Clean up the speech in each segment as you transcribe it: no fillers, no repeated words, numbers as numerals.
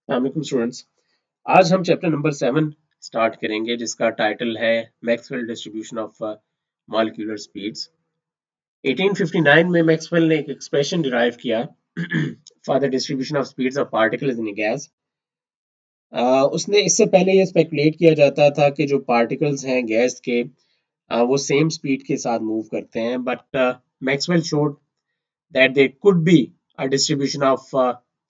वालेकुम स्टूडेंट्स। आज हम चैप्टर नंबर 7 स्टार्ट करेंगे जिसका टाइटल है Maxwell distribution of molecular speeds. 1859 में मैक्सवेल ने एक एक्सप्रेशन डिराइव किया for the distribution of speeds of particles in gas. उसने इससे पहले ये स्पेकुलेट किया जाता था कि जो पार्टिकल्स हैं गैस के वो सेम स्पीड के साथ मूव करते हैं, but Maxwell showed that there could be a distribution of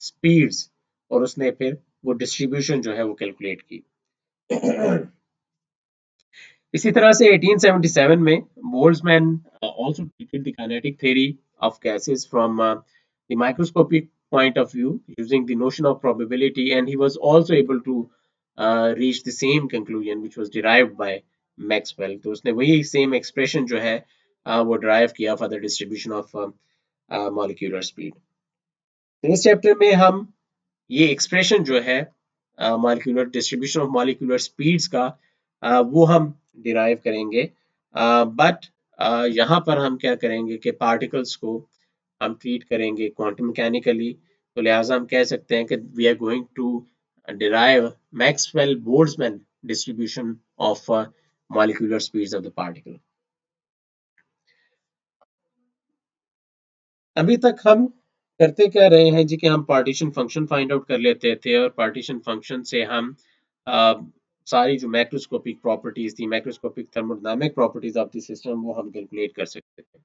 speeds, और उसने फिर वो डिस्ट्रीब्यूशन जो है वो कैलकुलेट की। इसी तरह से 1877 में Boltzmann also treated the kinetic theory of gases from the microscopic point of view using the notion of probability, and he was also able to reach the same conclusion which was derived by Maxwell. तो उसने वही same expression जो है वो drive किया for the distribution of molecular speed. तो इस chapter में हम ये एक्सप्रेशन जो है molecular distribution of molecular speeds का वो हम डिराइव करेंगे, बट यहाँ पर हम क्या करेंगे कि पार्टिकल्स को हम ट्रीट करेंगे क्वांटम मैकेनिकली। तो लिहाजा हम कह सकते हैं कि we are going to derive Maxwell Boltzmann distribution of molecular speeds of the particle. अभी तक हम करते क्या रहे हैं जी कि हम पार्टीशन फंक्शन फाइंड आउट कर लेते थे, और पार्टीशन फंक्शन से हम आ, सारी जो मैक्रोस्कोपिक प्रॉपर्टीज थी, macroscopic thermodynamic properties of the system, वो हम कैलकुलेट कर सकते थे।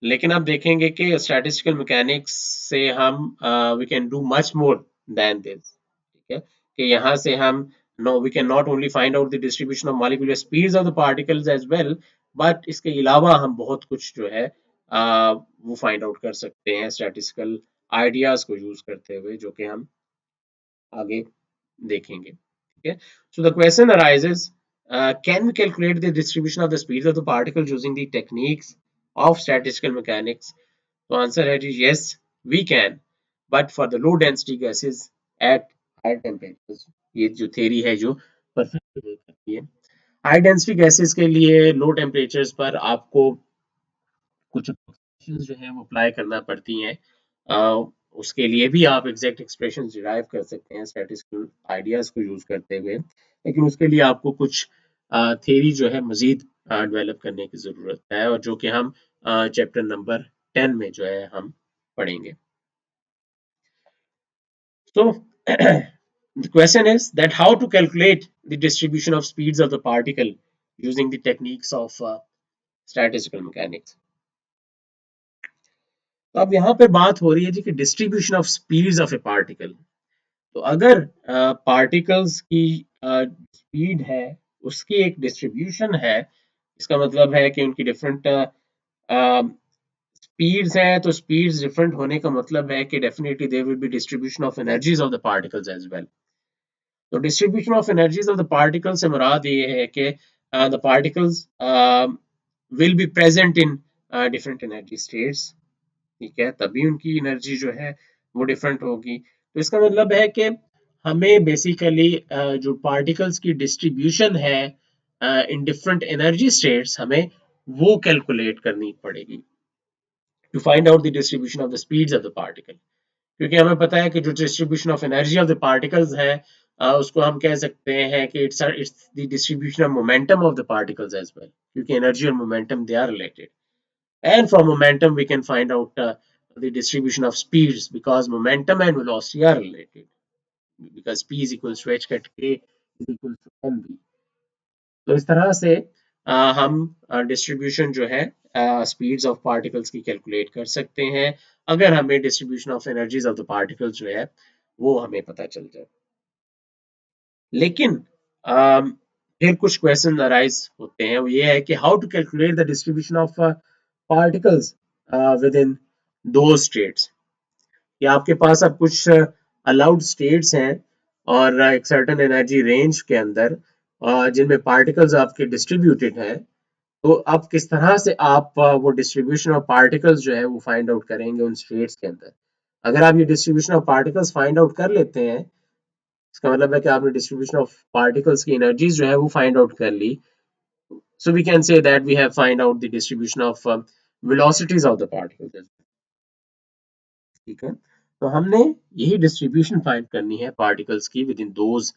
लेकिन अब देखेंगे कि स्टैटिस्टिकल मैकेनिक्स से हम we can do much more than this. ठीक है कि यहाँ से हम no we can not only find out the distribution of molecular speeds of the particles as well, but इसके अलावा हम बहुत कुछ जो है वो फाइंड आउट कर सकते हैं स्टैटिस्टिकल आइडियाज को यूज करते हुए, जो कि हम आगे देखेंगे। ठीक है, so the question arises, can we calculate the distribution of the speeds of the particles using the techniques of statistical mechanics? तो आंसर है जी yes, we can, but for the low density gases at high temperatures। ये जो theory है जो perfect करती है high density gases के लिए लो टेम्परेचर्स पर आपको कुछ जो है वो अप्लाई करना पड़ती हैं। उसके लिए भी आप एग्जैक्ट एक्सप्रेशन डिराइव कर सकते हैं स्टैटिस्टिकल आइडियाज को यूज करते हुए, लेकिन उसके लिए आपको कुछ थ्योरी जो है मजीद डेवलप करने की जरूरत है, और जो कि हम चैप्टर नंबर 10 में जो है हम पढ़ेंगे। So the question is that how to calculate the distribution of speeds of the particle using the techniques of statistical mechanics। तो अब यहाँ पे बात हो रही है जी कि distribution of speeds of A particle. तो अगर पार्टिकल्स की स्पीड है, उसकी एक डिस्ट्रीब्यूशन है, इसका मतलब है कि उनकी डिफरेंट स्पीड्स हैं, तो स्पीड्स डिफरेंट होने का मतलब है कि definitely there will be distribution of energies of the particles as well. तो distribution of energies of the particles से मुराद ये है कि the particles will be present in different energy states. ठीक है, तभी उनकी एनर्जी जो है वो डिफरेंट होगी। तो इसका मतलब है कि हमें बेसिकली जो पार्टिकल्स की डिस्ट्रीब्यूशन है इन डिफरेंट एनर्जी स्टेट्स, हमें वो कैलकुलेट करनी पड़ेगी to find out the distribution of the speeds of the particle. क्योंकि हमें पता है कि जो distribution of energy of the particles है उसको हम कह सकते हैं कि it's the distribution of momentum of the particles as well, क्योंकि एनर्जी और momentum they are related, and from momentum we can find out the distribution of speeds, because momentum and velocity are related, because p is equals to h cut k is equals to mv। तो इस तरह से हम distribution जो है speeds of particles की calculate कर सकते हैं, अगर हमें distribution of energies of the particles जो है वो हमें पता चल जाए। लेकिन फिर कुछ क्वेश्चन अराइज होते हैं, वो ये है कि how to calculate the distribution of particles within दो स्टेट्स। कि आपके पास अब कुछ अलाउड स्टेट्स हैं और एक सर्टेन एनर्जी रेंज के अंदर जिनमें पार्टिकल्स आपके डिस्ट्रीब्यूटेड हैं, तो अब किस तरह से आप वो डिस्ट्रीब्यूशन ऑफ पार्टिकल्स जो है वो फाइंड आउट करेंगे उन स्टेट्स के अंदर। अगर आप ये distribution of particles find out कर लेते हैं, इसका मतलब है कि आपने डिस्ट्रीब्यूशन ऑफ पार्टिकल्स की एनर्जीज जो है वो फाइंड आउट कर ली। So we can say that we have find out the distribution of velocities of the particles. ठीक है, तो हमने यही डिस्ट्रीब्यूशन फाइंड करनी है पार्टिकल्स की with in those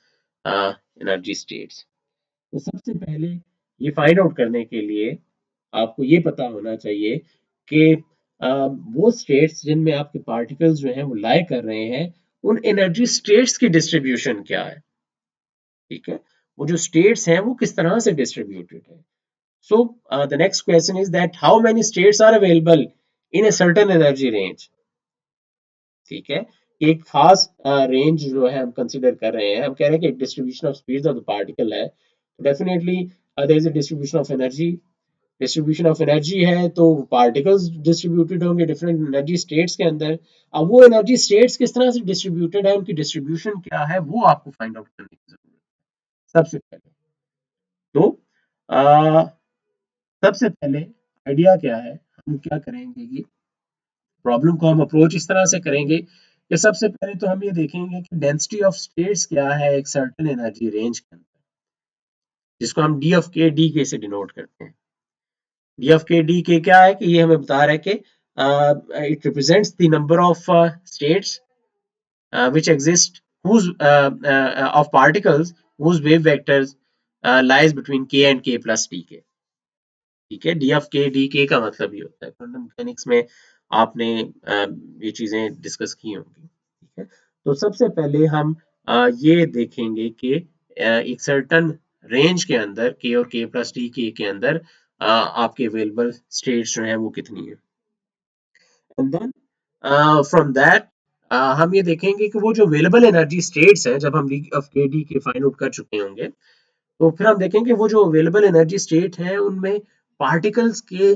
energy states. तो सबसे पहले ये फाइंड आउट करने के लिए आपको ये पता होना चाहिए कि वो स्टेट्स जिनमें आपके पार्टिकल्स जो हैं वो लाई कर रहे हैं, उन एनर्जी स्टेट्स की डिस्ट्रीब्यूशन क्या है। ठीक है, वो जो स्टेट्स हैं वो किस तरह से डिस्ट्रीब्यूटेड है। So the next question is that how many states are available in a certain energy range. ठीक है, एक खास रेंज जो है हम कंसीडर कर रहे हैं, हम कह रहे हैं कि एक distribution of speeds of the particle है, definitely there is a distribution of energy. Distribution of energy है तो पार्टिकल्स डिस्ट्रीब्यूटेड होंगे डिफरेंट एनर्जी स्टेट्स के अंदर। अब वो एनर्जी स्टेट्स किस तरह से डिस्ट्रीब्यूटेड है, उनकी डिस्ट्रीब्यूशन क्या है, वो आपको फाइंड आउट करने की जरूरत है सबसे पहले। तो आ, सबसे पहले आइडिया क्या है, हम क्या करेंगे कि प्रॉब्लम को हम अप्रोच इस तरह से करेंगे कि सबसे पहले तो हम ये देखेंगे कि डेंसिटी ऑफ स्टेट्स क्या है एक सर्टेन एनर्जी रेंज के अंदर, जिसको हम डी ऑफ के डी के से डिनोट करते हैं। डी ऑफ के डी के क्या है कि ये हमें बता रहा है कि it represents the number of states which exist whose of particles whose wave vectors lies between k and k plus dk। ठीक है, डी ऑफ के डी के का मतलब ये होता है, क्वांटम मैकेनिक्स में आपने ये चीजें डिस्कस की होंगी। ठीक है, तो सबसे पहले हम ये देखेंगे कि एक सर्टन रेंज के अंदर के और के प्लस डी के अंदर आपके अवेलेबल स्टेट्स जो है वो कितनी है। एंड देन फ्रॉम दैट हम ये देखेंगे कि वो जो अवेलेबल एनर्जी स्टेट्स है, जब हम डी ऑफ के डी के फाइंड आउट कर चुके होंगे, तो फिर हम देखेंगे वो जो अवेलेबल एनर्जी स्टेट है उनमें पार्टिकल्स के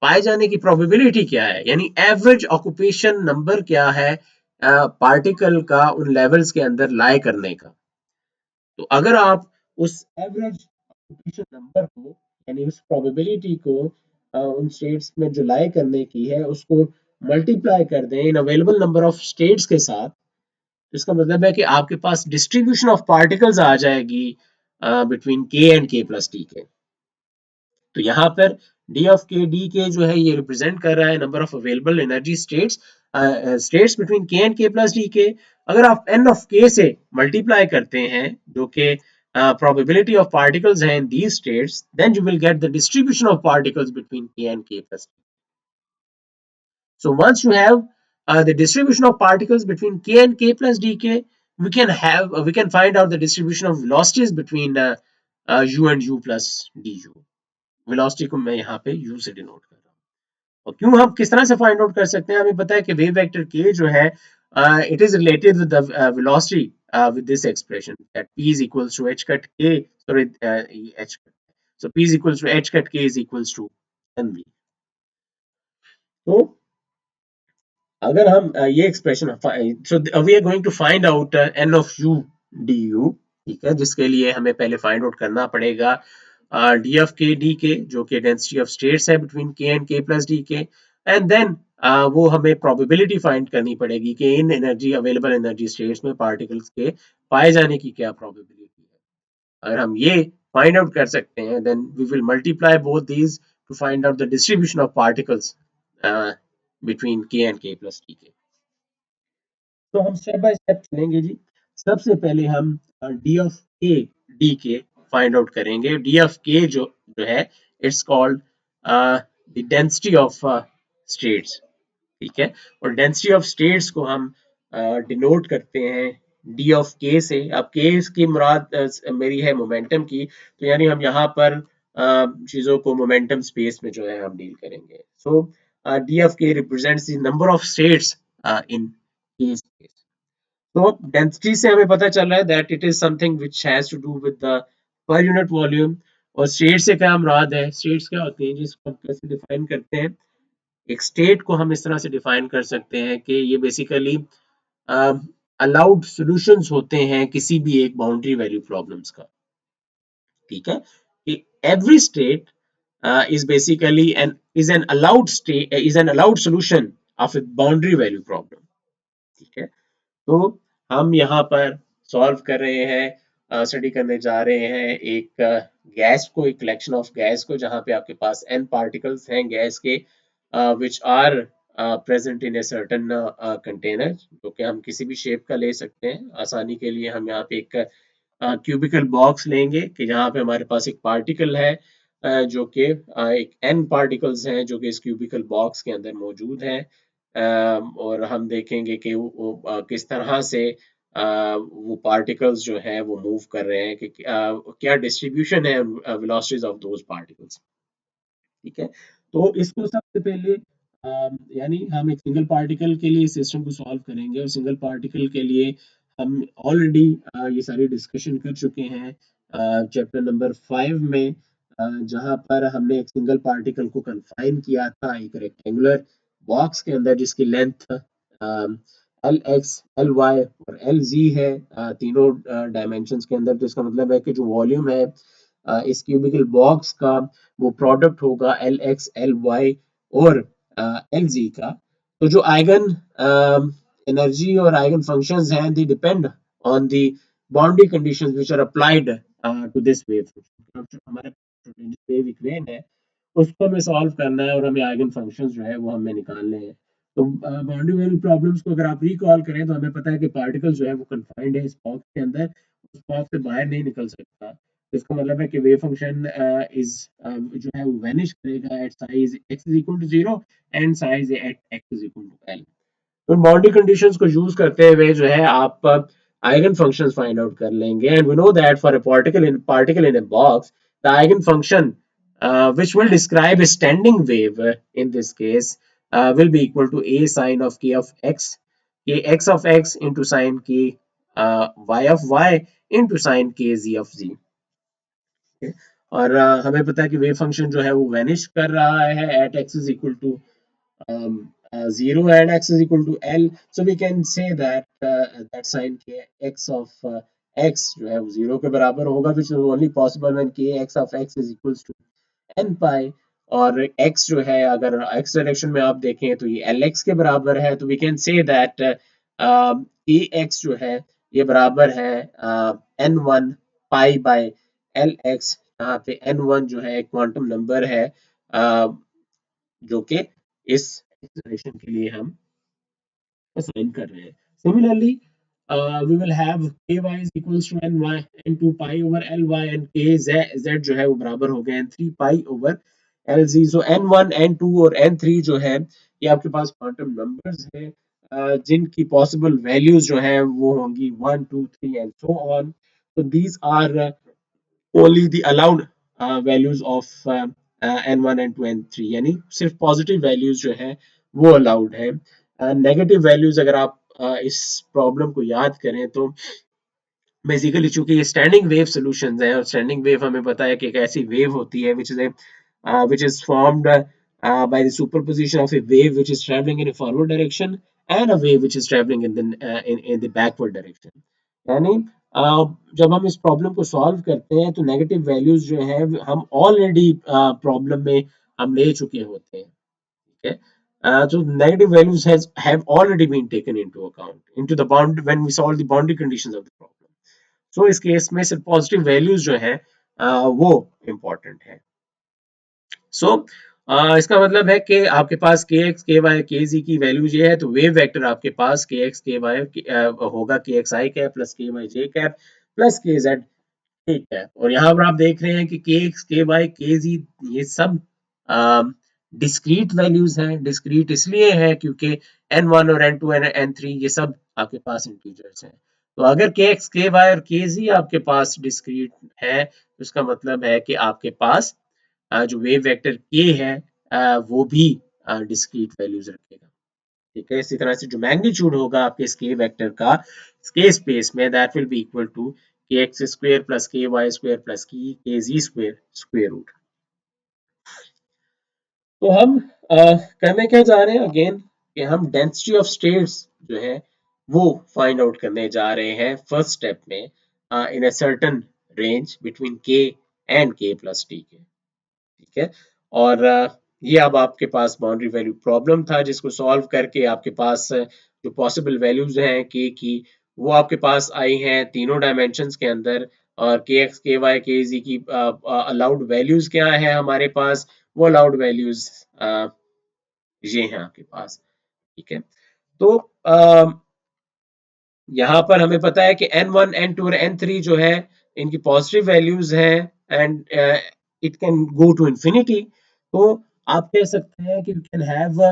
पाए जाने की प्रोबेबिलिटी क्या है, यानी एवरेज ऑक्यूपेशन नंबर क्या है पार्टिकल का उन लेवल्स के अंदर लाई करने का। तो अगर आप उस एवरेज ऑक्यूपेशन नंबर को, यानी उस प्रोबेबिलिटी को उन स्टेट्स में जो लाई करने की है उसको मल्टीप्लाई कर दें इन अवेलेबल नंबर ऑफ स्टेट्स के साथ, इसका मतलब है कि आपके पास डिस्ट्रीब्यूशन ऑफ पार्टिकल्स आ जाएगी between k and k plus T के। तो यहाँ पर डी ऑफ के डी के जो है ये रिप्रेजेंट कर रहा है number of available energy states states between k and k plus d k. अगर आप एन ऑफ के से मल्टीप्लाई करते हैं जो कि probability of particles है in these states, then you will get the distribution of particles between k and k plus d. So once you have the distribution of particles between k and k plus dk, we can find out the distribution of velocities between u and u plus du। Velocity को मैं यहाँ पे u से denote कर रहा हूँ। और क्यों, हम किस तरह से फाइंड आउट कर सकते हैं, हमें पता है कि वेव वेक्टर k जो है it is related with the velocity with this expression that p is equals to h cut k, sorry h cut, so p is equals to h cut k is equals to mv। तो अगर हम ये expression, so we are going to find out n of u d u. ठीक है, जिसके लिए हमें पहले फाइंड आउट करना पड़ेगा डी ऑफ के डी के, जो कि डेंसिटी ऑफ स्टेट्स है between k and k plus d के। एंड देन वो हमें प्रोबेबिलिटी फाइंड करनी पड़ेगी कि इन एनर्जी अवेलेबल एनर्जी स्टेट्स में पार्टिकल्स के पाए जाने की क्या प्रोबेबिलिटी है। अगर हम ये फाइंड आउट कर सकते हैं then we will multiply both these to find out the distribution of particles between k and k plus dk। तो हम स्टेप बाय स्टेप चलेंगे जी। सबसे पहले हम डी ऑफ के डी के फाइंड आउट करेंगे। डी ऑफ के जो है it's called the density of states. ठीक है, और डेंसिटी ऑफ स्टेट्स को हम डिनोट करते हैं डी ऑफ के से। अब के की मुराद मेरी है मोमेंटम की, तो यानी हम यहाँ पर चीजों को मोमेंटम स्पेस में जो है हम डील करेंगे। सो डी ऑफ के represents the number of states in k space. तो डेंसिटी से हमें पता चल रहा है that it is something which has to do with the per unit volume. और स्टेट से क्या मुराद है, स्टेट्स क्या होते हैं जिसको हम कैसे डिफाइन करते हैं। एक स्टेट को हम इस तरह से डिफाइन कर सकते हैं कि ये बेसिकली अलाउड सॉल्यूशंस होते हैं किसी भी एक बाउंड्री वैल्यू प्रॉब्लम्स का। ठीक है, कि every state is basically an is an allowed state is an allowed solution of a boundary value problem। ठीक है, तो हम यहाँ पर सॉल्व कर रहे हैं, स्टडी करने जा रहे हैं एक गैस को, एक कलेक्शन ऑफ गैस को, जहाँ पे आपके पास n पार्टिकल्स हैं गैस के, which are present in a certain container, जो कि हम किसी भी शेप का ले सकते हैं। आसानी के लिए हम यहाँ पे एक क्यूबिकल बॉक्स लेंगे कि जहाँ पे हमारे पास एक पार्टिकल है, जो कि एक एन पार्टिकल्स हैं जो कि इस क्यूबिकल बॉक्स के अंदर मौजूद हैं। और हम देखेंगे कि किस तरह से वो पार्टिकल्स जो है वो मूव कर रहे हैं, कि क्या डिस्ट्रीब्यूशन है वेलोसिटीज ऑफ दोज पार्टिकल्स। ठीक है, तो इसको सबसे पहले यानी हम एक सिंगल पार्टिकल के लिए सिस्टम को सॉल्व करेंगे, और सिंगल पार्टिकल के लिए हम ऑलरेडी ये सारी डिस्कशन कर चुके हैं चैप्टर नंबर 5 में, जहां पर हमने एक सिंगल पार्टिकल को कन्फाइन किया था एक रेक्टेंगुलर बॉक्स के अंदर, जिसकी length L x L Y और एल जी है, तीनों डायमेंशंस के अंदर। तो इसका मतलब है कि जो वॉल्यूम है इस क्यूबिकल बॉक्स का, वो प्रोडक्ट होगा एल एक्स एल वाई और एल जी का। तो जो आइगन एनर्जी और आइगन फंक्शंस हैं, they depend on the boundary conditions which are applied to this wave. हमारे वेव इक्वेशन है, उसको हमें सॉल्व करना है, और हमें आइगन फंक्शंस जो है वो हमें निकालने हैं। तो बाउंड्री वैल्यू प्रॉब्लम्स को अगर आप रिकॉल करें, तो हमें पता है कि पार्टिकल जो है वो कन्फाइंड है इस बॉक्स के अंदर, उस बॉक्स से बाहर नहीं निकल सकता। तो इसका मतलब है कि वेव फंक्शन इज जो है वो वैनिश करेगा at psi x is equal to 0 and psi at x is equal to l। तो बाउंड्री कंडीशंस को यूज करते हुए जो है आप आइगन फंक्शंस फाइंड आउट कर लेंगे, and we know that for a particle in a box, the eigen function which will describe a standing wave in this case will be equal to a sine of k of x, k x of x into sine k y of y into sine k z of z। और हमें पता है कि wave function जो है वो vanish कर रहा है eight x is equal to 0 and x is equal to l, so we can say that that sin k x of x जो है वो 0 के बराबर होगा, which is only possible when k x of x is equals to n pi। और x जो है, अगर x डायरेक्शन में आप देखें तो ये lx के बराबर है, तो we can say that k x जो है ये बराबर है n1 pi by lx, यहाँ पे n1 जो है एक क्वांटम नंबर है जो कि इस एक्सप्रेशन के लिए हम असाइन कर रहे हैं। Similarly we will have ky is equals to ny n2 pi over ly, and kz जो है वो बराबर हो गए n3 pi over lz। so n1 n2 और n3 जो है ये आपके पास क्वांटम नंबर्स हैं, जिनकी पॉसिबल वैल्यूज जो है वो होंगी 1 2 3 and so on. so these are only the allowed values of n1 n2 n3, यानी सिर्फ पॉजिटिव वैल्यूज जो है वो अलाउड है। नेगेटिव वैल्यूज अगर आप इस प्रॉब्लम को याद करें, तो बेसिकली चूंकि ये स्टैंडिंग वेव सॉल्यूशंस है, और स्टैंडिंग वेव हमें पता है कि एक ऐसी वेव होती है which is formed by the superposition of a wave which is traveling in a forward direction and a wave which is traveling in the backward direction। यानी जब हम इस प्रॉब्लम को सॉल्व करते हैं, तो नेगेटिव वैल्यूज जो है हम ऑलरेडी प्रॉब्लम में हम ले चुके होते हैं। ठीक है, so negative values have already been taken into account into the bound when we solve the boundary conditions of the problem। so इस केस में सिर्फ पॉजिटिव वैल्यूज जो है वो इम्पोर्टेंट है। सो इसका मतलब है कि आपके पास के एक्स के वाई के जी की वैल्यूज ये है, तो वेव वेक्टर आपके पास के एक्स के वाई होगा के एक्स आई कैप प्लस के वाई जे कैप प्लस के जेड। ठीक है, और यहाँ पर आप देख रहे हैं कि के एक्स के वाई के जी ये सब डिस्क्रीट वैल्यूज हैं। डिस्क्रीट इसलिए है क्योंकि n1 और n2 और n3 ये सब आपके पास इंटीजर्स हैं। तो अगर के एक्स के वाई और के जी आपके पास डिस्क्रीट है, तो इसका मतलब है कि आपके पास जो वेव वेक्टर के है वो भी डिस्क्रीट वैल्यूज रखेगा। ठीक है, इसी तरह से जो मैग्नीट्यूड होगा आपके इस के वेक्टर का के स्पेस में, that will be equal to k x square plus k y square plus k z square square root. तो हम करने क्या जा रहे हैं अगेन, कि हम डेंसिटी ऑफ स्टेट्स जो है वो फाइंड आउट करने जा रहे हैं फर्स्ट स्टेप में इन a certain range between k and k plus T के। ठीक है, और ये अब आपके पास बाउंड्री वैल्यू प्रॉब्लम था, जिसको सॉल्व करके आपके पास जो पॉसिबल वैल्यूज हैं के की, वो आपके पास आई हैं तीनों डायमेंशंस के अंदर। और के एक्स के वाई के जी की अलाउड वैल्यूज क्या है हमारे पास, वो अलाउड वैल्यूज ये है आपके पास, ठीक है। तो यहाँ पर हमें पता है कि n1 n2 और n3 जो है इनकी पॉजिटिव वैल्यूज है and it can go to infinity. तो आप कह सकते हैं कि you can have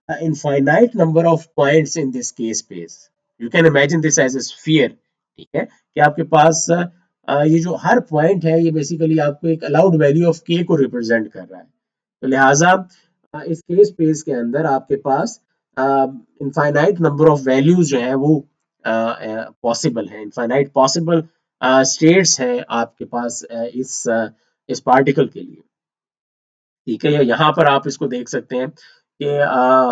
infinite number of points in this k space. You can imagine this as a sphere, ठीक है, कि आपके पास ये जो हर पॉइंट है ये बेसिकली आपको एक अलाउड वैल्यू ऑफ k को रिप्रेजेंट कर रहा है। तो लिहाजा इस के स्पेस के अंदर आपके पास इनफाइनाइट नंबर ऑफ वैल्यूज जो है वो पॉसिबल है, इनफाइनाइट पॉसिबल स्टेट्स है आपके पास इस पार्टिकल के लिए, ठीक है। यहाँ पर आप इसको देख सकते हैं कि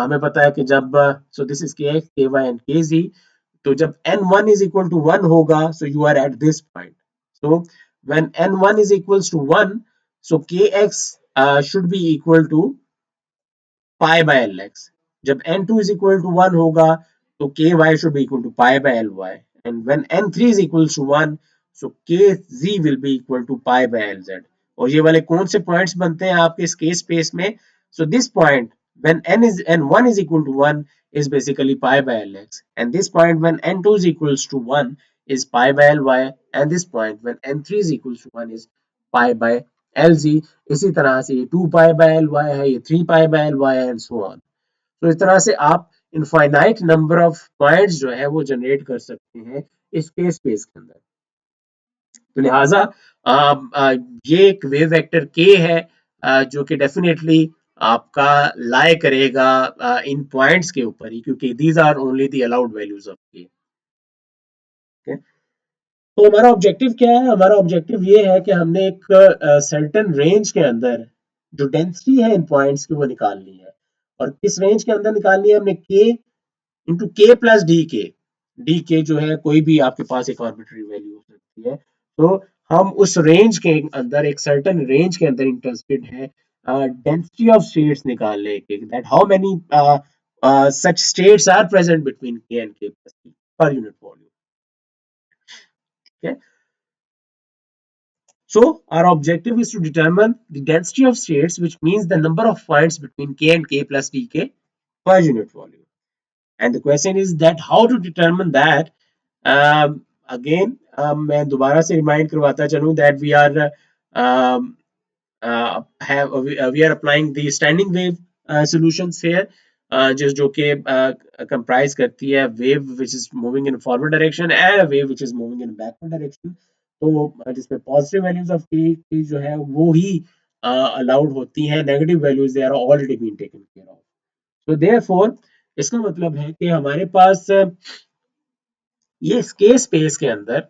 हमें पता है कि जब सो दिस इज के एक्स के वाई एंड के जी, तो जब n1 is equal to 1 होगा, so you are at this point. So when n1 is equals to 1, so kx should be equal to pi by lx. जब n2 is equal to 1 होगा, तो ky should be equal to pi by ly. And when n3 is equals to 1, so kz will be equal to pi by lz. और ये वाले कौन से points बनते हैं आपके इस के स्पेस में? So this point when n1 is equal to 1 is basically pi by lx, and this point when n2 is equals to 1 is pi by ly, and this point when n3 is equals to 1 is pi by lg। इसी तरह से ये 2 पाई by l Y है, ये 3 पाई by l Y है and so on. तो इस तरह से आप इनफाइनाइट नंबर ऑफ पॉइंट्स जो है वो जनरेट कर सकते हैं इस के स्पेस के अंदर। तो लिहाजा ये एक वेव वेक्टर के है जो कि डेफिनेटली आपका लाई करेगा इन पॉइंट्स के ऊपर ही, क्योंकि these are only the allowed values of k. तो हमारा ऑब्जेक्टिव क्या है? हमारा ऑब्जेक्टिव ये है कि हमने एक सर्टेन रेंज के अंदर जो डेंसिटी है इन पॉइंट्स की वो निकालनी है। और किस रेंज के अंदर निकालनी है? हमने k इंटू के प्लस डी के जो है कोई भी आपके पास एक आर्बिट्री वैल्यू हो सकती है। तो हम उस रेंज के अंदर, एक सर्टेन रेंज के अंदर इंटरेस्टेड है डेंसिटी ऑफ स्टेट्स निकालने के, that how many such states are present between k and k plus d पर यूनिट वॉल्यूम, ठीक है। So our objective is to determine the density of states, which means the number of points between k and k plus dk per unit volume. And the question is that how to determine that. Again, मैं दोबारा से remind करवाता चलूँ that um, we are applying the standing wave solutions here, जो कि comprise करती है wave which is moving in forward direction and a wave which is moving in backward direction। तो जिसमें पॉजिटिव वैल्यूज ऑफ के की जो है वो ही अलाउड होती है, negative values they are already been taken care of. So therefore इसका मतलब है कि हमारे पास ये के स्पेस के अंदर,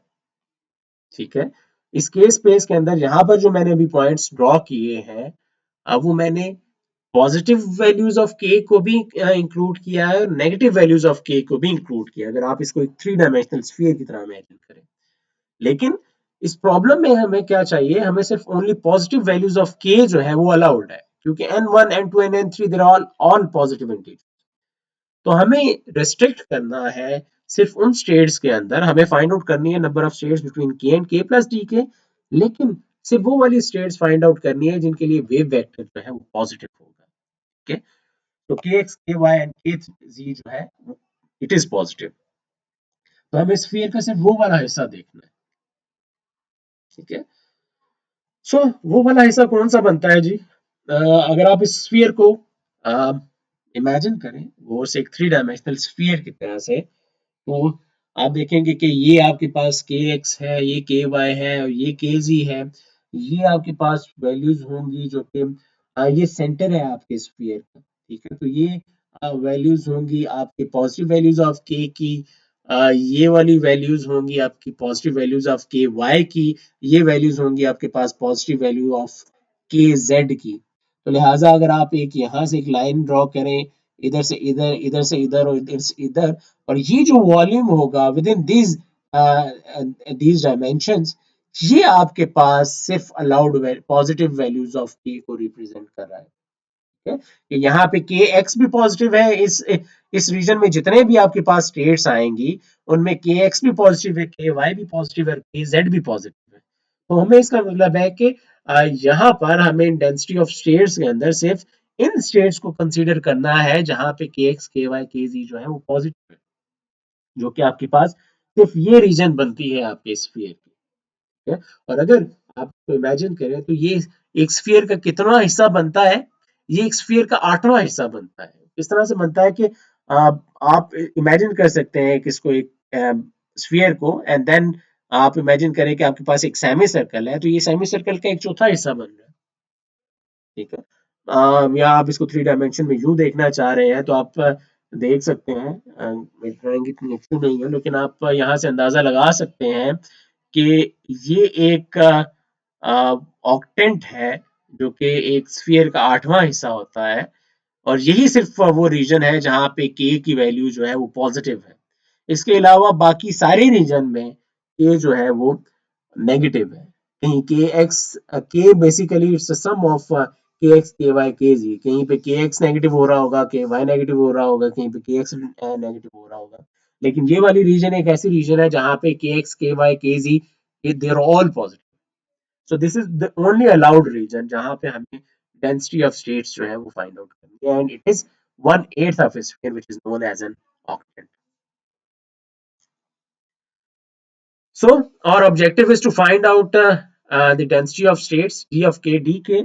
ठीक है, इस के स्पेस के अंदर यहाँ पर जो मैंने अभी पॉइंट्स ड्रॉ किए हैं, अब वो मैंने पॉजिटिव वैल्यूज ऑफ के को भी इंक्लूड किया है और नेगेटिव वैल्यूज ऑफ के को भी इंक्लूड किया, अगर आप इसको एक 3 डायमेंशनल स्फीयर की तरह इमेजिन करें। लेकिन इस प्रॉब्लम में हमें क्या चाहिए? हमें सिर्फ ओनली पॉजिटिव वैल्यूज ऑफ के जो है वो अलाउड है, क्योंकि n1 n2 and n3 they are all positive integers. तो हमें रेस्ट्रिक्ट करना है सिर्फ उन स्टेट्स के अंदर, हमें फाइंड आउट करनी है number of states between k and k plus d के, लेकिन सिर्फ वो वाली स्टेट्स फाइंड आउट करनी है जिनके लिए वेव वेक्टर जो है वो पॉजिटिव होगा, ठीक है। तो के एक्स के वाई एंड के जी जो है इट इज पॉजिटिव। तो हमें स्फीयर का सिर्फ वो वाला हिस्सा देखना है, ठीक है। सो वो वाला हिस्सा कौन सा बनता है जी? अगर आप इस स्फीयर को इमेजिन करें वो एक 3 डायमेंशनल स्फीयर की तरह से, तो आप देखेंगे कि ये आपके पास के एक्स है, ये के वाई है और ये के जी है। ये आपके पास वैल्यूज होंगी जो कि ये सेंटर है आपके स्फीयर का, ठीक है। तो ये वैल्यूज होंगी आपके पॉजिटिव वैल्यूज ऑफ के की, ये वाली वैल्यूज होंगी आपकी पॉजिटिव वैल्यूज ऑफ के वाई की, ये वैल्यूज होंगी आपके पास पॉजिटिव वैल्यू ऑफ के जेड की। तो लिहाजा अगर आप एक यहाँ से एक लाइन ड्रॉ करें, इधर से इधर, इधर से इधर और इधर से इधर, और ये जो वॉल्यूम होगा विद इन दीज डायमेंशंस, ये आपके पास सिर्फ अलाउड पॉजिटिव वैल्यूज ऑफ के को रिप्रेजेंट कर रहा है, ठीक है। यहाँ पे के एक्स भी पॉजिटिव है, इस रीजन में जितने भी आपके पास स्टेट्स आएंगी उनमें के एक्स भी पॉजिटिव है, के वाई भी पॉजिटिव है, के जेड भी पॉजिटिव है। तो हमें इसका मतलब है कि यहाँ पर हमें डेंसिटी ऑफ स्टेट्स के अंदर सिर्फ इन स्टेट्स को कंसीडर करना है जहां पे के एक्स के वाई के जी जो है वो पॉजिटिव है, जो कि आपके पास सिर्फ ये रीजन बनती है आपके स्फीयर की, ठीक है। और अगर आप इमेजिन करें तो ये एक स्फीयर का कितना हिस्सा बनता है, ये एक स्फीयर का 8वां हिस्सा बनता है। इस तरह से बनता है कि आप इमेजिन कर सकते हैं कि इसको एक स्फीयर को, एंड देन आप इमेजिन करें कि आपके पास एक सेमी सर्कल है, तो ये सेमी सर्कल का एक चौथा हिस्सा बन रहा है, ठीक है। या आप इसको थ्री डायमेंशन में यूं देखना चाह रहे हैं तो आप देख सकते हैं, मेरी ड्राइंग इतनी अच्छी नहीं है लेकिन आप यहाँ से अंदाजा लगा सकते हैं कि ये एक ऑक्टेंट है, जो कि एक स्फीयर का 8वां हिस्सा होता है, और यही सिर्फ वो रीजन है जहां पे के की वैल्यू जो है वो पॉजिटिव है। इसके अलावा बाकी सारे रीजन में के जो है वो नेगेटिव है। कहीं k x, k basically it's a sum of k x k y k z, कहीं पे के एक्स नेगेटिव हो रहा होगा, के वाई नेगेटिव हो रहा होगा, कहीं पे के एक्स नेगेटिव हो रहा होगा। लेकिन ये वाली रीजन एक ऐसी रीजन है जहां पे के x k y k z they are all positive. So this is the only allowed region जहां पे हमें डेंसिटी ऑफ स्टेट्स जो है वो फाइंड आउट करनी है, and it is 1/8 of a sphere which is known as an octant. So our objective is to find out the density of states d of k dk,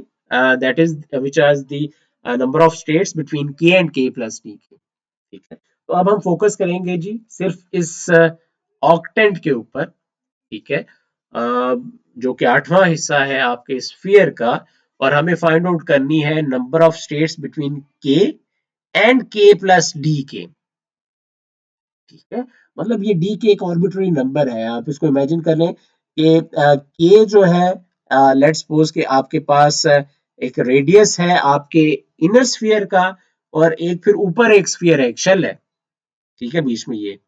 that is which is the number of states between k and k plus dk, ठीक है। तो अब हम focus करेंगे जी सिर्फ इस octant के ऊपर, ठीक है, जो कि 8वां हिस्सा है आपके स्फीयर का, और हमें फाइंड आउट करनी है number of states between k and k plus d k, ठीक है। मतलब ये डी के एक ऑर्बिट्ररी नंबर है, आप इसको इमेजिन कर लें कि के जो है, लेट्स सपोज कि आपके पास एक रेडियस है आपके इनर स्फीयर का, और एक फिर ऊपर एक स्फीयर है, एक शेल है, ठीक है, बीच में ये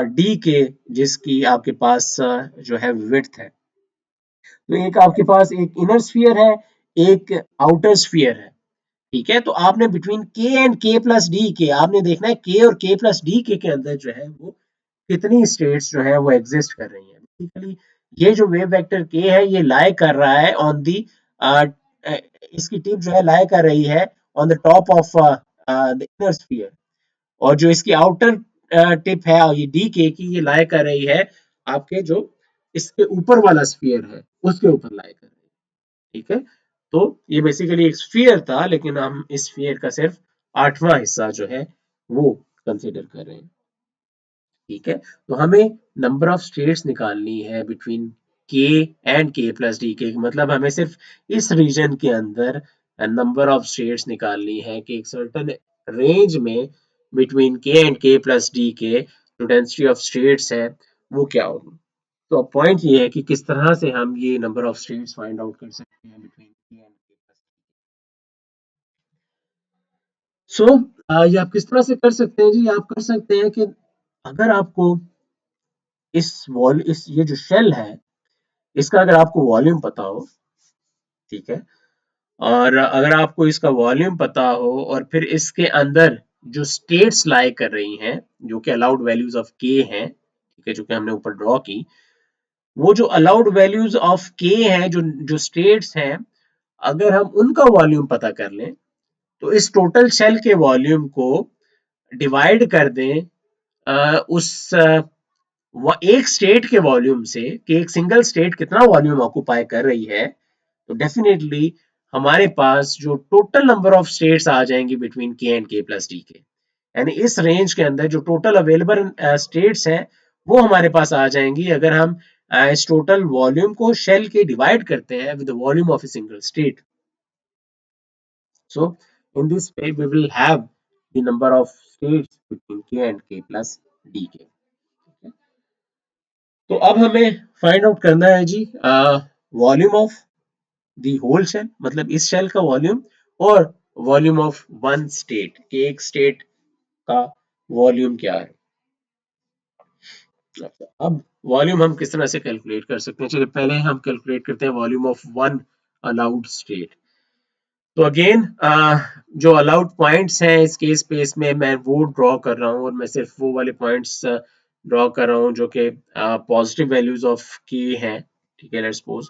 डी के, जिसकी आपके पास जो है विड्थ है। तो एक आपके पास एक इनर स्फीयर है, एक आउटर स्फीयर है, ठीक है। तो आपने between k and k plus d के आपने देखना है के और के प्लस डी के अंदर जो है वो कितनी स्टेट्स जो है वो एग्जिस्ट कर रही है। बेसिकली ये जो वेव वेक्टर के है ये लाई कर रहा है ऑन दी, इसकी टिप जो है लाई कर रही है on the top of the inner sphere, और जो इसकी आउटर टिप है ये डी के की, ये लाई कर रही है आपके जो इसके ऊपर वाला स्फीयर है उसके ऊपर लाई कर रही है, ठीक है। तो ये बेसिकली एक स्फीयर था, लेकिन हम इस स्फीयर का सिर्फ 8वां हिस्सा जो है वो कंसिडर कर रहे हैं, ठीक है। तो हमें नंबर ऑफ स्टेट्स निकालनी है between k and k plus d के, मतलब हमें सिर्फ इस रीजन के अंदर नंबर ऑफ स्टेट्स निकालनी है कि एक सर्टेन रेंज में between k and k plus d के जो डेंसिटी ऑफ स्टेट्स है वो क्या होगी। तो अब पॉइंट ये है कि किस तरह से हम ये number of states find out कर सकते हैं between k and k plus. सो ये आप किस तरह से कर सकते हैं जी, आप कर सकते हैं कि अगर आपको इस ये जो शेल है इसका अगर आपको वॉल्यूम पता हो, ठीक है, और अगर आपको इसका वॉल्यूम पता हो और फिर इसके अंदर जो स्टेट्स लाई कर रही हैं जो कि अलाउड वैल्यूज ऑफ के हैं, ठीक है, जो कि हमने ऊपर ड्रॉ की, वो जो अलाउड वैल्यूज ऑफ के हैं, जो जो स्टेट्स हैं, अगर हम उनका वॉल्यूम पता कर लें तो इस टोटल शेल के वॉल्यूम को डिवाइड कर दें उस एक स्टेट के वॉल्यूम से कि एक सिंगल स्टेट कितना वॉल्यूम ऑक्यूपाई कर रही है, तो डेफिनेटली हमारे पास जो टोटल नंबर ऑफ स्टेट्स आ जाएंगी between k and k plus d के, यानी इस रेंज के अंदर जो टोटल अवेलेबल स्टेट्स हैं वो हमारे पास आ जाएंगी अगर हम इस टोटल वॉल्यूम को शेल के डिवाइड करते हैं with the volume of a single state. So in this way we will have the number of states between k and k plus d k. तो अब हमें फाइंड आउट करना है जी volume of the whole shell, मतलब इस shell का volume, और वॉल्यूम ऑफ वन स्टेट कि एक स्टेट का वॉल्यूम क्या है। अब वॉल्यूम हम किस तरह से कैलकुलेट कर सकते हैं, चलिए पहले हम कैलकुलेट करते हैं volume of one allowed state. तो अगेन जो अलाउड पॉइंट्स हैं इस केस पे, इसमें मैं वो ड्रॉ कर रहा हूँ और मैं सिर्फ वो वाले पॉइंट्स ड्रॉ कर रहा हूँ जो कि पॉजिटिव वैल्यूज ऑफ के हैं, ठीक है, लेट्स सपोज।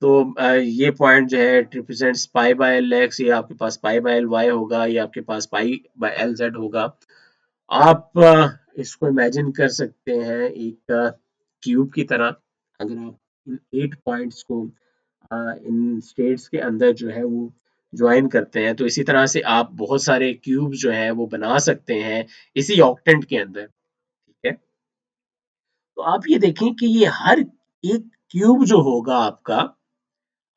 तो ये पॉइंट जो है represents pi by l x, ये आपके पास पाई बाय एल वाई होगा, ये आपके पास पाई बाय एल जेड होगा। आप इसको इमेजिन कर सकते हैं एक क्यूब की तरह। अगर आप इन 8 पॉइंट्स को इन स्टेट्स के अंदर जो है वो ज्वाइन करते हैं, तो इसी तरह से आप बहुत सारे क्यूब जो है वो बना सकते हैं इसी ऑक्टेंट के अंदर। ठीक है, तो आप ये देखें कि ये हर एक क्यूब जो होगा आपका,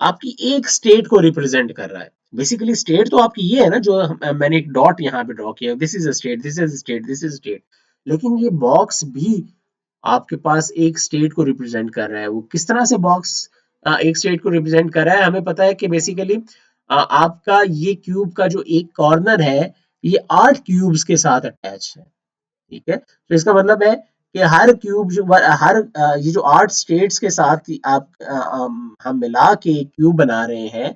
आपकी एक स्टेट को रिप्रेजेंट कर रहा है। बेसिकली स्टेट तो आपकी ये है ना, जो मैंने एक डॉट यहाँ पे ड्रॉ किया, this is a state, this is state, this is state. लेकिन ये बॉक्स भी आपके पास एक स्टेट को रिप्रेजेंट कर रहा है। वो किस तरह से बॉक्स एक स्टेट को रिप्रेजेंट कर रहा है? हमें पता है कि बेसिकली आपका ये क्यूब का जो एक कॉर्नर है, ये 8 क्यूब्स के साथ अटैच है। ठीक है, तो इसका मतलब है कि हर क्यूब जो हर ये जो 8 स्टेट्स के साथ आप हम मिला के क्यूब बना रहे हैं,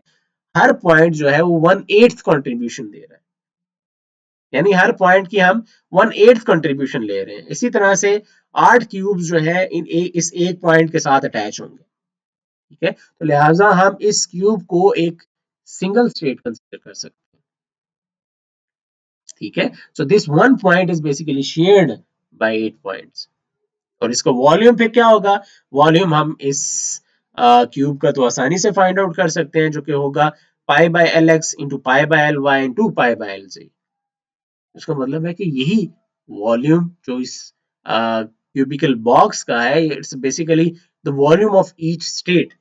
हर पॉइंट जो है वो 1/8 कंट्रीब्यूशन दे रहा है। यानी हर पॉइंट की हम 1/8 कंट्रीब्यूशन ले रहे हैं। इसी तरह से 8 क्यूब्स जो है इस एक पॉइंट के साथ अटैच होंगे। ठीक है, तो लिहाजा हम इस क्यूब को एक सिंगल स्टेट कंसीडर कर सकते हैं। ठीक है, so this one point is basically shared by 8 points. और इसका वॉल्यूम फिर क्या होगा? वॉल्यूम हम इस क्यूब का तो आसानी से फाइंड आउट कर सकते हैं, जो कि होगा pi by l x into pi by l y into pi by l z. इसका मतलब है कि यही वॉल्यूम जो इस क्यूबिकल बॉक्स का है, it's basically the volume of each state.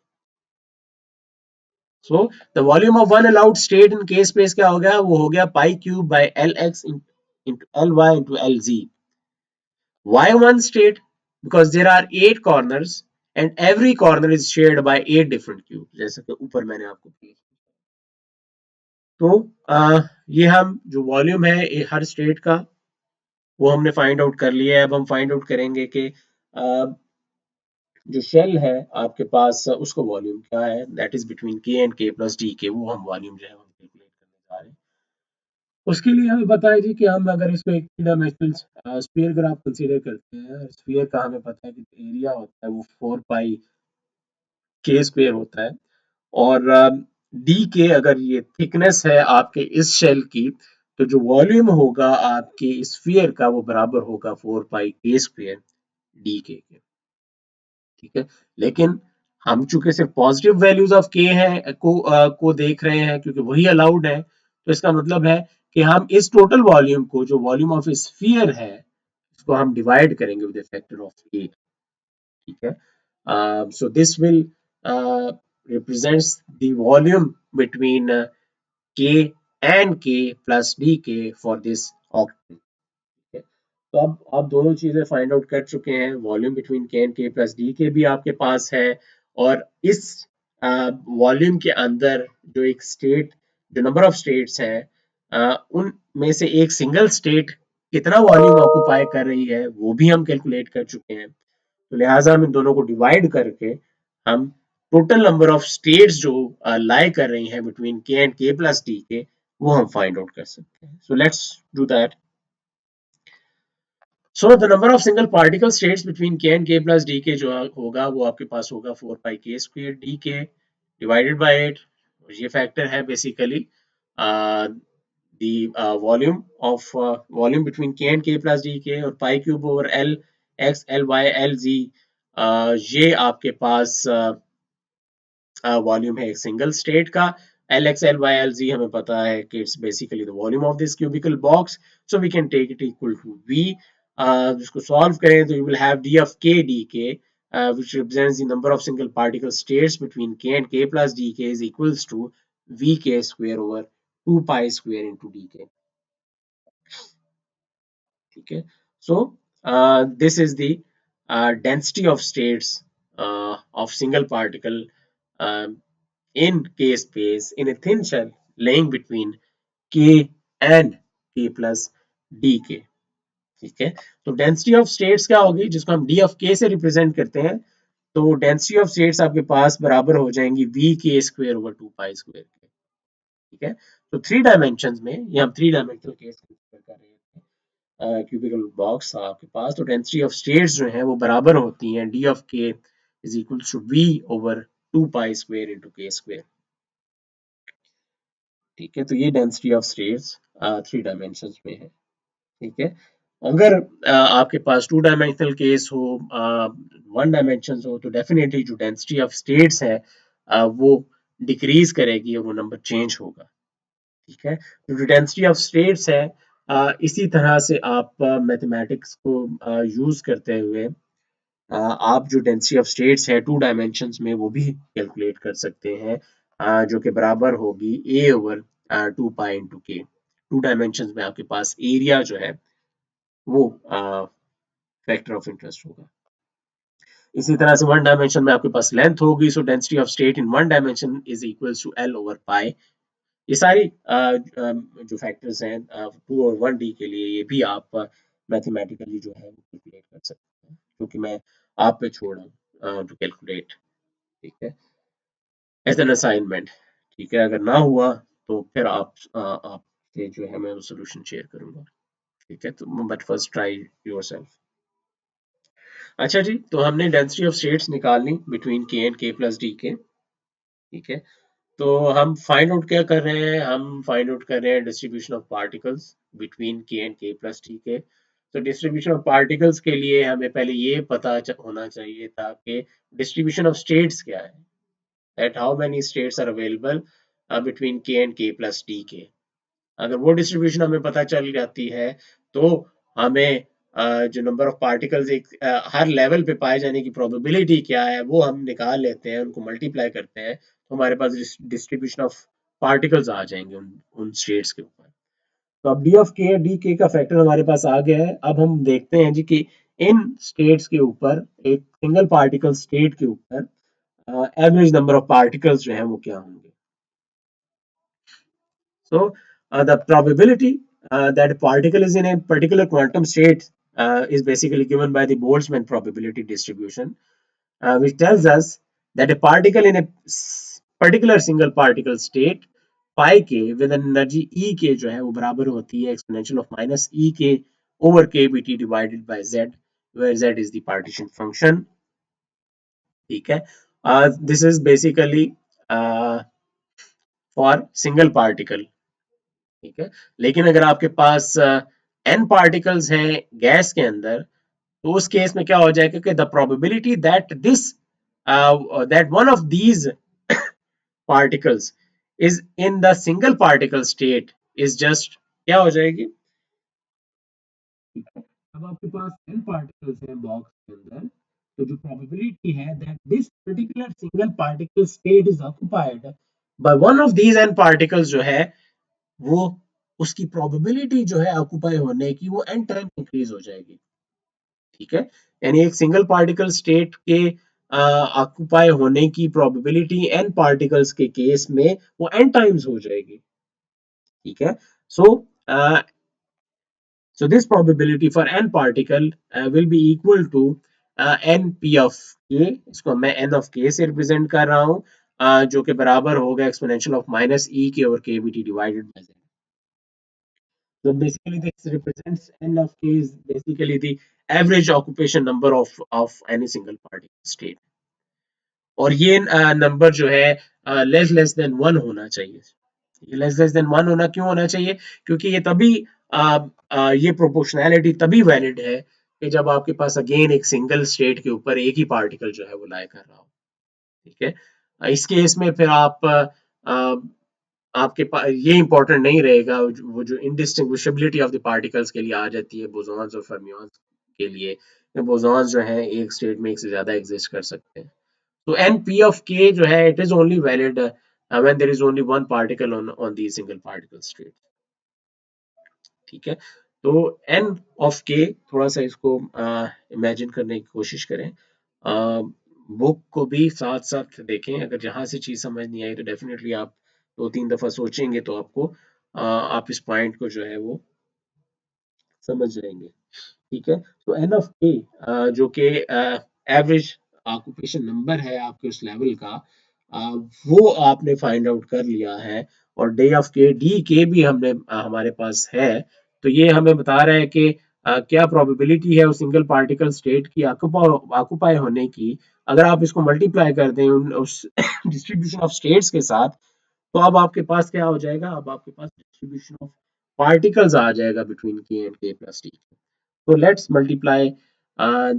So the volume of one allowed state in k space क्या हो गया? वो हो गया pi cube by l x into l y into l z. Why one state? Because there are 8 corners and every corner is shared by 8 different cubes, जैसा कि ऊपर मैंने आपको किया। तो ये हम जो वॉल्यूम है हर स्टेट का, वो हमने फाइंड आउट कर लिया है। अब हम फाइंड आउट करेंगे कि जो शेल है आपके पास, उसका वॉल्यूम क्या है, that is between k and k plus d के। वो हम वॉल्यूम जो है हम कैलकुलेट करने जा रहे हैं। उसके लिए हमें पता है जी कि हम अगर इसको एक थ्री डायमेंशनल स्फीयर अगर आप कंसीडर करते हैं, स्फीयर का हमें पता है कि एरिया होता है वो 4 पाई के स्क्वायर होता है। और डी के अगर ये थिकनेस है आपके इस शेल की, तो जो वॉल्यूम होगा आपके स्फीयर का वो बराबर होगा 4 पाई के स्क्वायर डी के। ठीक है, लेकिन हम चूंकि सिर्फ पॉजिटिव वैल्यूज ऑफ के है को देख रहे हैं, क्योंकि वही अलाउड है, तो इसका मतलब है कि हम इस टोटल वॉल्यूम को, जो वॉल्यूम ऑफ स्फीयर है, इसको हम डिवाइड करेंगे विद फैक्टर ऑफ 8। ठीक है, so this will represents the volume between k and k plus dk for this octane। ठीक है, तो अब आप दोनों चीजें फाइंड आउट कर चुके हैं। Volume between k and k plus d के भी आपके पास है, और इस वॉल्यूम के अंदर जो एक स्टेट, जो नंबर ऑफ स्टेट्स हैं, उनमें से एक सिंगल स्टेट कितना वॉल्यूम ऑक्यूपाई कर रही है वो भी हम कैलकुलेट कर चुके हैं। तो लिहाजा हम इन दोनों को डिवाइड करके हम टोटल नंबर ऑफ स्टेट्स जो लाई कर रही हैं between k and k plus d के, वो हम फाइंड आउट कर सकते हैं। So let's do that. So the number of single particle states between k and k plus d के जो होगा वो आपके पास होगा 4 पाई के स्क्वायर डी के डिवाइडेड बाय 8। ये फैक्टर है basically the volume of volume between k and k plus dk, और पाई cube over l x l y l z, ये आपके पास वॉल्यूम है एक सिंगल स्टेट का। L x L y l z हमें पता है कि it's basically the volume of this cubical box, so we can take it equal to V. जिसको सॉल्व करें तो you will have d of k d k, which represents the number of single particle states between k and k plus dk is equals to vk square over 2 pi square into dk। ठीक है, so this is the density of states of single particle um, in K space in a thin shell laying between K and K plus dk। ठीक है, तो density of states क्या होगी, जिसको हम D of के से रिप्रेजेंट करते हैं, तो डेंसिटी ऑफ स्टेट्स आपके पास बराबर हो जाएंगी वी के स्क्वायर ओवर 2 पाई स्क्वायर के। ठीक है, तो थ्री डायमेंशन में ये हम थ्री डायमेंशनल केस कंसीडर कर रहे हैं। क्यूबिकल बॉक्स आपके पास, तो डेंसिटी ऑफ स्टेट्स जो है वो बराबर होती हैं d of k is equal to V over 2 pi square into k square. ठीक है, तो ये डेंसिटी ऑफ स्टेट्स 3 डायमेंशंस में है। ठीक है, अगर आपके पास 2 डायमेंशनल केस हो, 1 डायमेंशन हो, तो डेफिनेटली जो डेंसिटी ऑफ स्टेट्स है वो डिक्रीज करेगी और वो नंबर चेंज होगा। ठीक है, तो जो डेंसिटी ऑफ स्टेट्स है इसी तरह से आप मैथमेटिक्स को यूज करते हुए आप जो डेंसिटी ऑफ स्टेट्स है 2 डायमेंशंस में वो भी कैलकुलेट कर सकते हैं, जो कि बराबर होगी a ओवर 2 पाई इंटू के। 2 डायमेंशंस में आपके पास एरिया जो है वो फैक्टर ऑफ इंटरेस्ट होगा। इसी तरह से 1 डायमेंशन में आपके पास लेंथ होगी, so density of state in 1 dimension is equals to l over pi. ये सारी जो फैक्टर्स हैं 2 और 1D के लिए, ये भी आप मैथमेटिकली जो है कैलकुलेट कर सकते हैं, क्योंकि मैं आप पे छोड़ रहा हूँ टू कैलकुलेट। ठीक है, एज एन असाइनमेंट। ठीक है, अगर ना हुआ तो फिर आपसे जो है मैं वो सोल्यूशन शेयर करूंगा। ठीक है, तो बट फर्स्ट ट्राई योरसेल्फ। अच्छा जी, तो हमने डेंसिटी ऑफ स्टेट्स निकाल ली between k and k plus d k. ठीक है, तो हम फाइंड आउट क्या कर रहे हैं, हम फाइंड आउट कर रहे हैं distribution of particles between k and k plus d k. तो डिस्ट्रीब्यूशन ऑफ पार्टिकल्स के लिए हमें पहले ये पता होना चाहिए था कि डिस्ट्रीब्यूशन ऑफ स्टेट्स क्या है, that how many states are available between k and k plus d k. अगर वो डिस्ट्रीब्यूशन हमें पता चल जाती है तो हमें जो नंबर ऑफ पार्टिकल्स एक हर लेवल पे पाए जाने की प्रोबेबिलिटी क्या है वो हम निकाल लेते हैं, उनको मल्टीप्लाई करते हैं, तो हमारे पास डिस्ट्रीब्यूशन ऑफ पार्टिकल्स आ जाएंगे उन स्टेट्स के ऊपर। तो अब डी ऑफ के डी के का फैक्टर हमारे पास आ गया है। अब हम देखते हैं जी कि इन स्टेट्स के ऊपर, एक सिंगल पार्टिकल स्टेट के ऊपर एवरेज नंबर ऑफ पार्टिकल्स जो है वो क्या होंगे। So the probability that a particle is in a particular quantum state is basically given by the Boltzmann probability distribution, which tells us that a particle in a particular single particle state pi k with an energy E k जो है वो बराबर होती है exponential of minus E k over k bt divided by z, where z is the partition function. ठीक है, this is basically uh, for single particle। ठीक है, लेकिन अगर आपके पास n पार्टिकल्स हैं गैस के अंदर, तो उस केस में क्या हो जाएगा कि the probability that this that one of these particles is in the single particle state is just क्या हो जाएगी। अब आपके पास n पार्टिकल्स हैं बॉक्स के अंदर, तो जो प्रोबेबिलिटी है that this particular single particle state is occupied by one of these n particles जो है वो, उसकी प्रोबेबिलिटी जो है ऑक्युपाई होने की वो n टाइम इंक्रीज हो जाएगी। ठीक है, यानी एक सिंगल पार्टिकल स्टेट के ऑक्युपाई होने की प्रोबेबिलिटी n पार्टिकल्स के केस में वो n टाइम्स हो जाएगी। ठीक है, सो so this probability for n particle will be equal to n p of k, इसको मैं n of k से रिप्रेजेंट कर रहा हूँ, जो कि बराबर होगा exponential of minus e k over k bt divided by z। So basically this represents n of k is basically the average occupation number of any single particle state, और ये नंबर जो है लेस देन 1 होना चाहिए। ये less than 1 होना क्यों होना चाहिए, क्योंकि ये तभी ये प्रोपोर्शनैलिटी तभी वैलिड है कि जब आपके पास अगेन एक सिंगल स्टेट के ऊपर एक ही पार्टिकल जो है वो लाई कर रहा हो। ठीक है, इस केस में फिर आपके पास ये इंपॉर्टेंट नहीं रहेगा, वो जो इंडिस्टिंग्विशबिलिटी ऑफ द पार्टिकल्स के लिए आ जाती है बोसॉन्स और फर्मियंस के लिए। बोसॉन्स जो है एक स्टेट में एक से ज्यादा एग्जिस्ट कर सकते हैं। तो n p of k जो है it is only valid when there is only one particle on the single particle state। ठीक है, तो n of k, थोड़ा सा इसको इमेजिन करने की कोशिश करें, बुक को भी साथ साथ देखें, अगर जहां से चीज समझ नहीं आई तो डेफिनेटली आप 2-3 दफा सोचेंगे तो आपको आप इस पॉइंट को जो है वो समझ जाएंगे। ठीक है, तो एन ऑफ ए जो कि एवरेज ऑक्यूपेशन नंबर है आपके उस लेवल का, वो आपने फाइंड आउट कर लिया है, और डे ऑफ के डी के भी हमने हमारे पास है। तो ये हमें बता रहा है कि क्या प्रोबेबिलिटी है उस सिंगल पार्टिकल स्टेट की ऑक्यूपाई होने की, अगर आप इसको मल्टीप्लाई कर दें उस डिस्ट्रीब्यूशन ऑफ स्टेट्स के साथ, तो अब आपके पास क्या हो जाएगा, अब आपके पास डिस्ट्रीब्यूशन ऑफ पार्टिकल्स आ जाएगा between k and k plus d. So let's multiply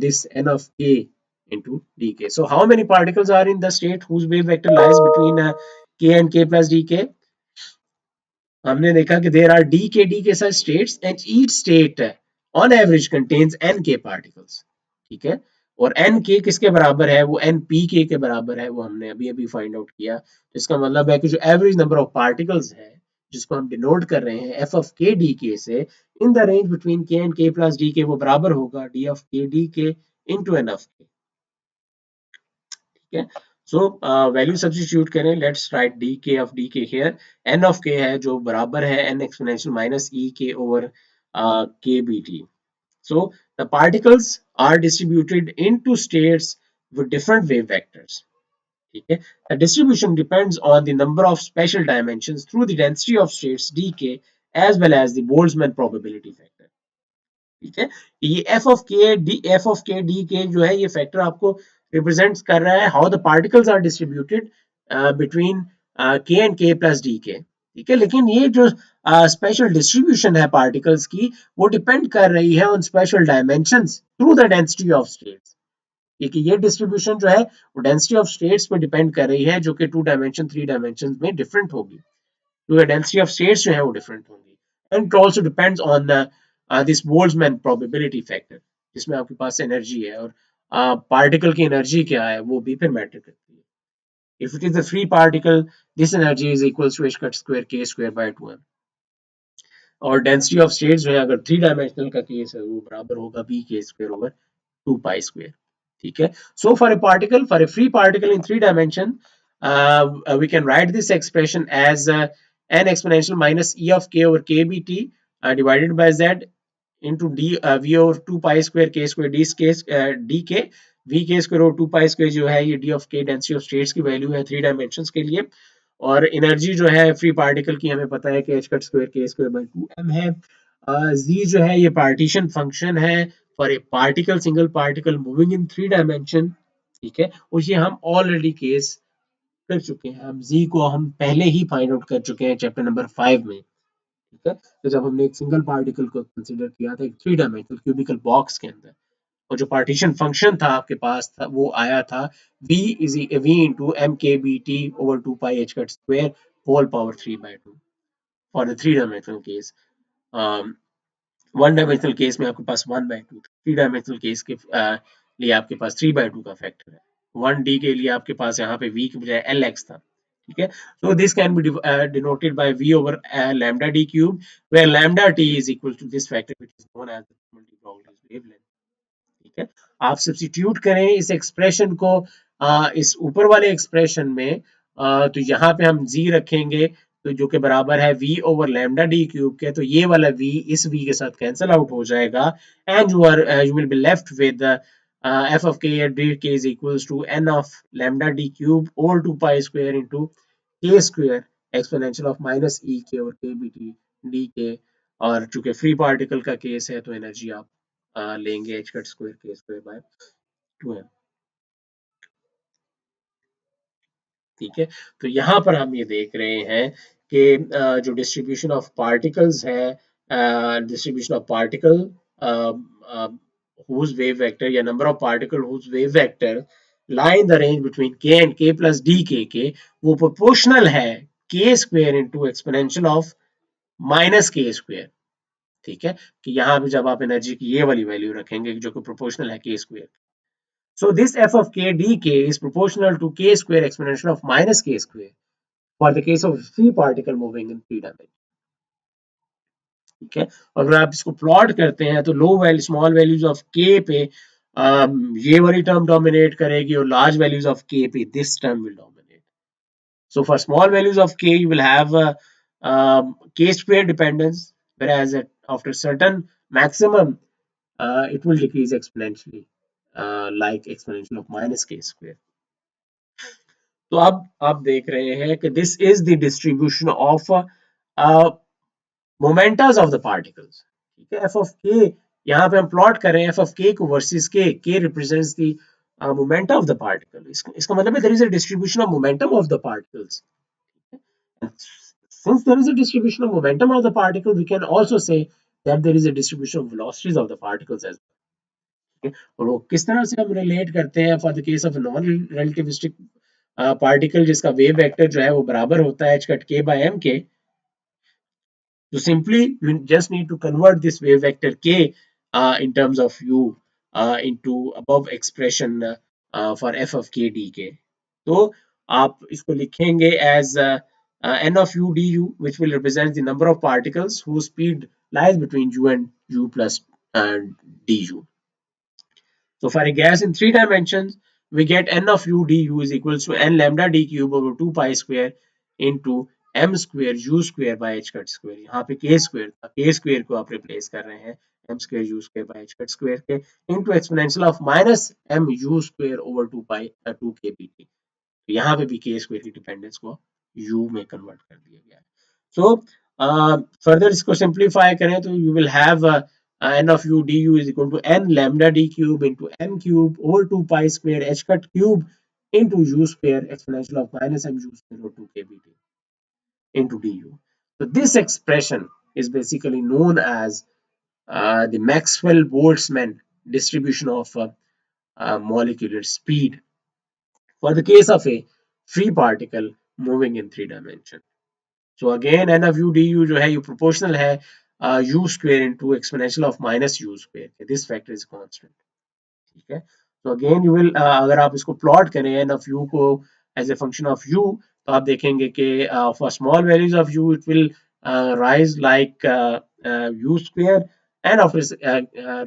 this n of k into dk. So how many particles are in the state whose wave vector lies between k and k plus dk? हमने देखा कि there are d k such states and each state on average contains n k particles. ठीक है, और n k किसके बराबर है, वो n p k के बराबर है, वो हमने अभी अभी फाइंड आउट किया. तो इसका मतलब है कि जो एवरेज नंबर ऑफ पार्टिकल्स है जिसको हम डिनोट कर रहे हैं f of k dk से, in the range between k and k plus dk, वो बराबर होगा d of k dk into n of k. ठीक है, सो वैल्यू सब्स्टिट्यूट करें. लेट्स राइट डी के ऑफ डी के हियर. एन ऑफ के है जो बराबर है N exponential minus E k over k B T. So the particles are distributed into states with different wave vectors. ठीक है, the distribution depends on the number of special dimensions through the density of states dk as well as the Boltzmann probability factor. ठीक है, ये F of k d के जो है ये factor आपको रिप्रेजेंट कर रहा है how the particles are distributed between k and k plus d k. ठीक है, लेकिन ये जो स्पेशल डिस्ट्रीब्यूशन है पार्टिकल्स की, वो डिपेंड कर रही है on special dimensions through the density of states. क्योंकि ये डिस्ट्रीब्यूशन जो है वो डेंसिटी ऑफ स्टेट्स पे डिपेंड कर रही है, जो कि 2 डायमेंशन 3 डायमेंशन में डिफरेंट होगी. तो the density of states जो है वो different होंगी. And it also depends on this Boltzmann probability factor, जिसमें आपके पास एनर्जी है और पार्टिकल की एनर्जी क्या है वो भी फिर मैटर करती है. If it is a free particle, this energy is equals to h cut square k square by 2m. और डेंसिटी ऑफ स्टेट्स जो है अगर 3 डायमेंशनल का केस है वो बराबर होगा b k square over 2 pi square. ठीक है, so for a free particle in 3 dimension, we can write this expression as n exponential minus e of k over k bt divided by z into d v over 2 pi square k square d case dk. v k square over 2 pi square जो है ये d of k density of states की value है 3 dimensions के लिए. और energy जो है फ्री पार्टिकल की हमें पता है कि h cut square k square by 2m है. z जो है ये पार्टीशन फंक्शन है for a particle, single particle moving in 3 dimension. ठीक है, और ये हम ऑलरेडी केस कर चुके हैं, हम z को हम पहले ही फाइंड आउट कर चुके हैं चैप्टर नंबर 5 में. ठीक है, तो जब हमने एक सिंगल पार्टिकल को कंसीडर किया था एक 3 डायमेंशनल क्यूबिकल बॉक्स के अंदर, और जो पार्टीशन फंक्शन था आपके पास था वो आया था v is v into mkbt over 2 pi h cut square whole power 3/2 for the 3 dimensional case. One dimensional case में आपके पास 1/2, 3 डायमेंशनल केस के लिए आपके पास 3/2 का फैक्टर है. 1d के लिए आपके पास यहाँ पे v की बजाय lx था. ठीक है, so this can be denoted by v over lambda d cube, where lambda t is equal to this factor which is known as the probability wavelength. ठीक है, आप सब्स्टिट्यूट करें इस एक्सप्रेशन को इस ऊपर वाले एक्सप्रेशन में, तो यहाँ पे हम z रखेंगे तो जो कि बराबर है v over lambda D cube के, तो ये वाला v इस v के साथ कैंसिल आउट हो जाएगा and you will be left with f of k at d k is equals to n of lambda d cube over 2 pi square into k square exponential of minus e k over k bt dk. और चूंकि free particle का case है तो energy आप लेंगे h cut square k square by 2m. ठीक है, तो यहाँ पर हम ये देख रहे हैं कि जो डिस्ट्रीब्यूशन ऑफ पार्टिकल्स है, distribution of particle whose wave vector या number of particle whose wave vector lie in the range between k and k plus dkk, वो प्रोपोर्शनल है k square into exponential of minus k square. ठीक है, कि यहाँ पे जब आप एनर्जी की ये वाली वैल्यू रखेंगे जो कि प्रोपोर्शनल है k square. So this f of k dk is proportional to k square exponential of minus k square for the case of free particle moving in 3 dimension. ठीक है, और अगर आप इसको प्लॉट करते हैं तो low value small values of k पे ये वाली टर्म डोमिनेट करेगी और लार्ज वैल्यूज ऑफ k पे this term will dominate. So for small values of k you will have k square dependence, whereas after certain maximum it will decrease exponentially, like exponential of minus k square. तो अब आप देख रहे हैं कि this is the distribution of moments of the particles. ठीक है, F of के यहाँ पे हम प्लॉट कर रहे हैं एफ ऑफ के को versus k represents the momentum of the particle, इसका मतलब है there is a distribution of momentum of the particles. Since there is a distribution of momentum of the particle, we can also say that there is a distribution of velocities of the particles as well. Okay? और वो किस तरह से हम relate करते हैं for the case of non relativistic particle जिसका wave vector जो है वो बराबर होता है h cut k by m के. So simply we just need to convert this wave vector k in terms of u into above expression for f of k dk. तो आप इसको लिखेंगे as n of u du, which will represent the number of particles whose speed lies between u and u plus du. So for a gas in 3 dimensions, we get n of u du is equals to n lambda d cube over 2 pi square into m square u square by h cut square. यहाँ पे k square था, k square को आप replace कर रहे हैं m square u square by h cut square के into exponential of minus m u square over 2 pi 2 k pt. तो यहाँ पे भी k square की डिपेंडेंस को u में कन्वर्ट कर दिया गया है. So further इसको simplify करें तो you will have n of u du is equal to n lambda d cube into m cube over 2 pi square h cut cube into u square exponential of minus m u square over 2 kbt into du. So this expression is basically known as the Maxwell-Boltzmann distribution of molecular speed for the case of a free particle moving in 3 dimensions. So again n of u du जो है ये proportional है u square into exponential of minus u square. This factor is constant. ठीक है. So again you will अगर आप इसको plot करें n of u को as a function of u तो आप देखेंगे कि for small values of u it will rise like u square, and after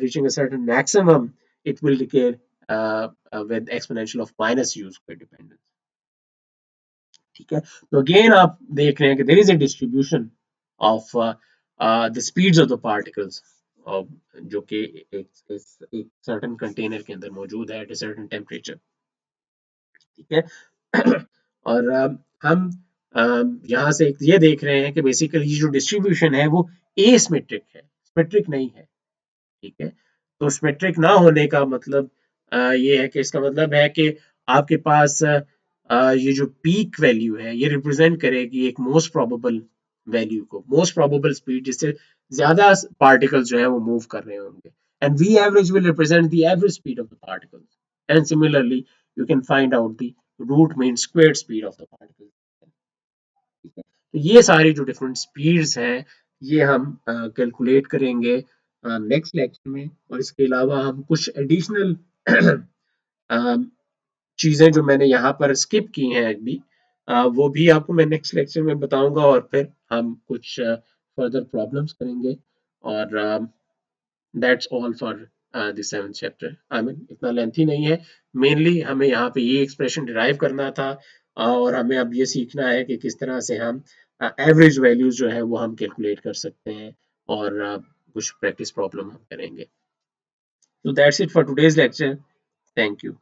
reaching a certain maximum it will decay with exponential of minus u square dependence. ठीक है. तो again आप देख रहे हैं कि there is a distribution of the speeds of the particles जो कि एक सर्टेन कंटेनर के अंदर मौजूद है एट अ सर्टेन टेम्परेचर. ठीक है. और हम यहाँ से ये देख रहे हैं कि बेसिकली जो डिस्ट्रीब्यूशन है वो एसिमेट्रिक है, सिमेट्रिक नहीं है. ठीक है. तो सिमेट्रिक ना होने का मतलब ये है कि इसका मतलब है कि आपके पास ये जो पीक वैल्यू है ये रिप्रेजेंट करेगी एक मोस्ट प्रोबेबल वैल्यू को, मोस्ट प्रोबेबल स्पीड जिससे ज्यादा पार्टिकल्स जो है वो मूव कर रहे होंगे, and we average will represent the average speed of the particles, and similarly you can find out the root mean squared speed of the particle. ठीक है. तो ये सारी जो डिफरेंट स्पीड्स हैं ये हम कैलकुलेट करेंगे नेक्स्ट लेक्चर में, और इसके अलावा हम कुछ एडिशनल चीजें जो मैंने यहाँ पर स्किप की हैं अभी वो भी आपको मैं नेक्स्ट लेक्चर में बताऊंगा, और फिर हम कुछ फर्दर प्रॉब्लम्स करेंगे. और that's all for the 7th chapter. I mean इतना लेंथी नहीं है, मेनली हमें यहाँ पे ये एक्सप्रेशन डिराइव करना था, और हमें अब ये सीखना है कि किस तरह से हम एवरेज वैल्यूज जो है वो हम कैलकुलेट कर सकते हैं, और कुछ प्रैक्टिस प्रॉब्लम हम करेंगे. So that's it for today's lecture. Thank you.